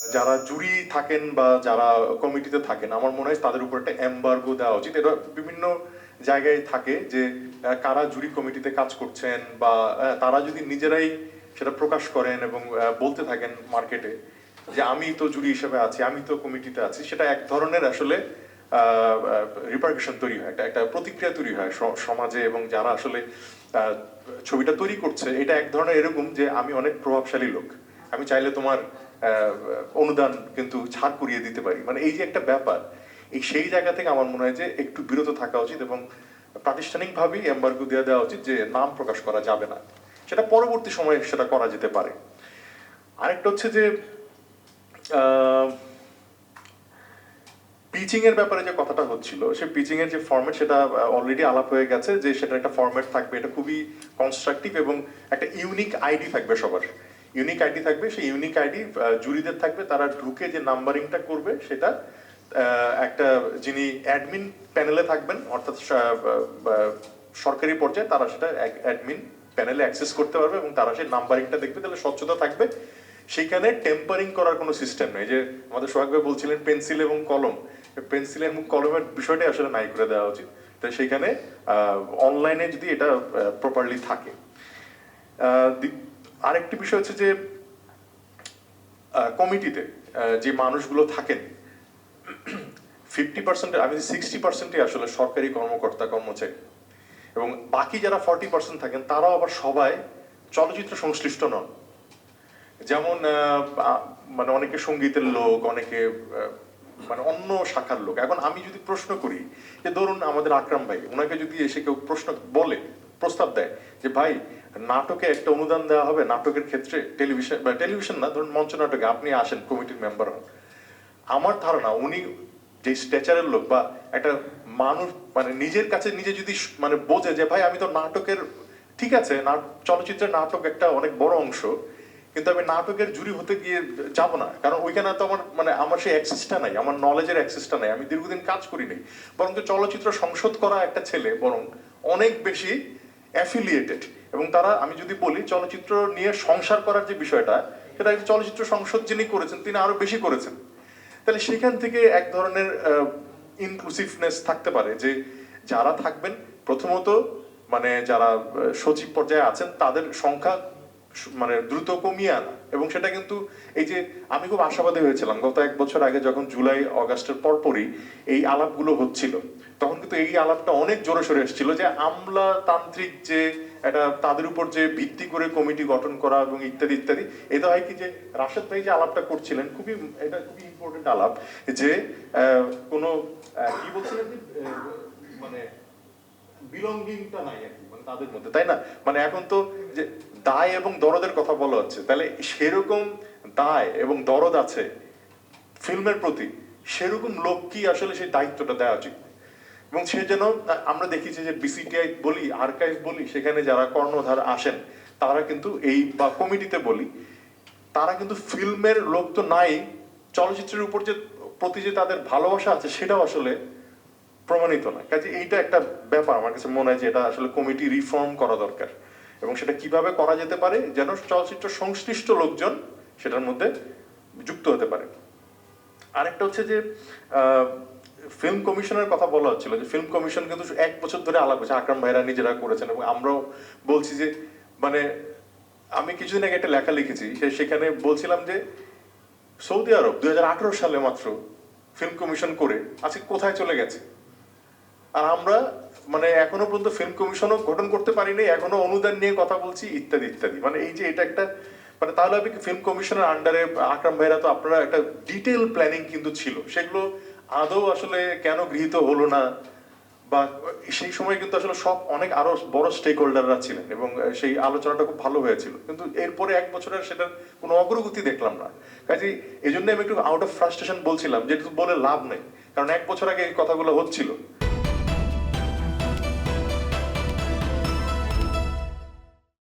যারা জুরি থাকেন বা যারা কমিটিতে থাকেন, আমার মনে হয় তাদের উপর একটা এমবার্গো দেওয়া উচিত। এটা বিভিন্ন জায়গায় থাকে যে কারা জুরি কমিটিতে কাজ করছেন, বা তারা যদি নিজেরাই সেটা প্রকাশ করেন এবং বলতে থাকেন মার্কেটে যে আমি তো জুরি হিসেবে আছি, আমি তো কমিটিতে আছি, সেটা এক ধরনের আসলে রিপারকেশন তৈরি হয়, একটা প্রতিক্রিয়া তৈরি হয় সমাজে। এবং যারা আসলে ছবিটা তৈরি করছে, এটা এক ধরনের এরকম যে আমি অনেক প্রভাবশালী লোক, আমি চাইলে তোমার অনুদান কিন্তু ছাড় করিয়ে দিতে পারি। মানে এই যে একটা ব্যাপার, এই সেই জায়গা থেকে আমার মনে হয় যে একটু বিরত থাকা উচিত এবং প্রাতিষ্ঠানিকভাবেই এম্বার্গো দিয়ে দেওয়া উচিত যে নাম প্রকাশ করা যাবে না। সেটা পরবর্তী সময়ে সেটা করা যেতে পারে। আরেকটা হচ্ছে যে পিচিং এর ব্যাপারে যে কথাটা হচ্ছিল, সেই পিচিং এর যে ফরম্যাট সেটা অলরেডি আলাপ হয়ে গেছে যে সেটা একটা ফরম্যাট থাকবে, এটা খুবই কনস্ট্রাকটিভ এবং একটা ইউনিক আইডি থাকবে সবার, ইউনিক আইডি থাকবে। সেই ইউনিক আইডি জুরিদের থাকবে, তারা ঢুকে যে নাম্বারিংটা করবে সেটা একটা যিনি অ্যাডমিন প্যানেলে থাকবেন, অর্থাৎ সরকারি পর্যায়ে তারা সেটা অ্যাডমিন প্যানেলে অ্যাক্সেস করতে পারবে এবং তারা সেই নাম্বারিংটা দেখবে, তাহলে স্বচ্ছতা থাকবে। সেইখানে টেম্পারিং করার কোনো সিস্টেম নেই। যে আমাদের সোহাগ ভাই বলছিলেন পেন্সিল এবং কলম, পেন্সিল এবং কলমের বিষয়টা আসলে নাই করে দেওয়া উচিত। তাই সেইখানে অনলাইনে যদি এটা প্রপারলি থাকে। আরেকটি বিষয় হচ্ছে যে কমিটিতে যে মানুষগুলো থাকেন 50%, আমি 60%ই আসলে সরকারি কর্মকর্তা কর্মচারী, এবং বাকি যারা 40% থাকেন তারাও আবার সবাই চলচ্চিত্র সংশ্লিষ্ট নন। যেমন মানে অনেকে সঙ্গীতের লোক, অনেকে মানে অন্য শাখার লোক। এখন আমি যদি প্রশ্ন করি যে ধরুন আমাদের আকরাম ভাই, ওনাকে যদি এসে কেউ প্রশ্ন বলে, প্রস্তাব দেয় যে ভাই নাটকে একটা অনুদান দেওয়া হবে নাটকের ক্ষেত্রে, টেলিভিশন বা টেলিভিশন না, ধরুন মঞ্চ নাটকে আপনি আসেন কমিটির মেম্বার হন, আমার ধারণা উনি যে স্ট্যাচারের লোক বা একটা মানুষ, মানে নিজের কাছে নিজে যদি মানে বোঝে যে ভাই আমি তো নাটকের, ঠিক আছে চলচ্চিত্রের নাটক একটা অনেক বড় অংশ, কিন্তু আমি নাটকের জুরি হতে গিয়ে যাব না, কারণ ওইখানে তো আমার মানে আমার সেই অ্যাক্সেসটা নাই, আমার নলেজের অ্যাক্সেসটা নাই, আমি দীর্ঘদিন কাজ করি নাই। বরং তো চলচ্চিত্র সংসদ করা একটা ছেলে বরং অনেক বেশি অ্যাফিলিয়েটেড, এবং তারা, আমি যদি বলি চলচ্চিত্র নিয়ে সংসার করার যে বিষয়টা, সেটা চলচ্চিত্র সংসদ যিনি করেছেন তিনি আরো বেশি করেছেন। তাহলে সেখান থেকে এক ধরনের ইনক্লুসিভনেস থাকতে পারে যে যারা থাকবেন প্রথমত মানে যারা সচিব পর্যায়ে আছেন তাদের সংখ্যা মানে দ্রুত কমিয়ে আনা। এবং সেটা কিন্তু এই যে আমি খুব আশাবাদী হয়েছিলাম গত 1 বছর আগে যখন জুলাই অগাস্টের পরপরই এই আলাপগুলো হচ্ছিল, তখন কিন্তু এই আলাপটা অনেক জোরে সোরে এসেছিল যে আমলাতান্ত্রিক যে এটা তাদের উপর যে ভিত্তি করে কমিটি গঠন করা এবং ইত্যাদি ইত্যাদি। এটা হয় কি যে রাশেদ ভাই যে আলাপটা করছিলেন খুবই, এটা খুবই ইম্পর্টেন্ট আলাপ, যে কোনো কি বলছিলেন যে মানে বিলঙ্গিংটা নাই আর কি, মানে তাদের মধ্যে, তাই না? মানে এখন তো যে দায় এবং দরদের কথা বলা হচ্ছে, তাহলে সেরকম দায় এবং দরদ আছে ফিল্মের প্রতি, সেরকম লোক কি আসলে সেই দায়িত্বটা দেওয়া উচিত। এবং সে যেন, আমরা দেখেছি যে বিসিটিআই বলি, আর্কাইভ বলি, সেখানে যারা কর্ণধার আসেন তারা কিন্তু এই, বা কমিটিতে বলি, তারা কিন্তু ফিল্মের লোক তো নাই, চলচ্চিত্রের উপর যে প্রতি যে তাদের ভালোবাসা আছে সেটাও আসলে প্রমাণিত না। কাজে এইটা একটা ব্যাপার আমার কাছে মনে হয় যে এটা আসলে কমিটি রিফর্ম করা দরকার, এবং সেটা কিভাবে করা যেতে পারে যেন চলচ্চিত্র সংশ্লিষ্ট লোকজন সেটার মধ্যে যুক্ত হতে পারে। আরেকটা হচ্ছে যে ফিল্ম কমিশনের কথা বলা হচ্ছিল, যে ফিল্ম কমিশন কিন্তু 1 বছর ধরে আলাপ হয়েছে, আকরাম ভাইরা নিজেরা করেছেন এবং আমরাও বলছি যে মানে আমি কিছুদিন আগে একটা লেখা লিখেছি, সেখানে বলছিলাম যে সৌদি আরব 2018 সালে মাত্র ফিল্ম কমিশন করে আজকে কোথায় চলে গেছে, আর আমরা মানে এখনো পর্যন্ত ফিল্ম কমিশনও গঠন করতে পারিনি, এখনো অনুদান নিয়ে কথা বলছি ইত্যাদি ইত্যাদি। মানে এই যে এটা একটা মানে তাহলে আমি ফিল্ম কমিশনের আন্ডারে আকরাম ভাইরা তো আপনারা একটা ডিটেল প্ল্যানিং কিন্তু ছিল, সেগুলো আদৌ আসলে কেন গৃহীত হলো না, বা সেই সময় কিন্তু আসলে সব অনেক আরো বড় স্টেক হোল্ডাররা ছিলেন এবং সেই আলোচনাটা খুব ভালো হয়েছিল, কিন্তু এরপরে 1 বছরের সেটার কোনো অগ্রগতি দেখলাম না। কাজে এই জন্য আমি একটু আউট অফ ফ্রাস্ট্রেশন বলছিলাম যে বলে লাভ নেই, কারণ 1 বছর আগে এই কথাগুলো হচ্ছিল।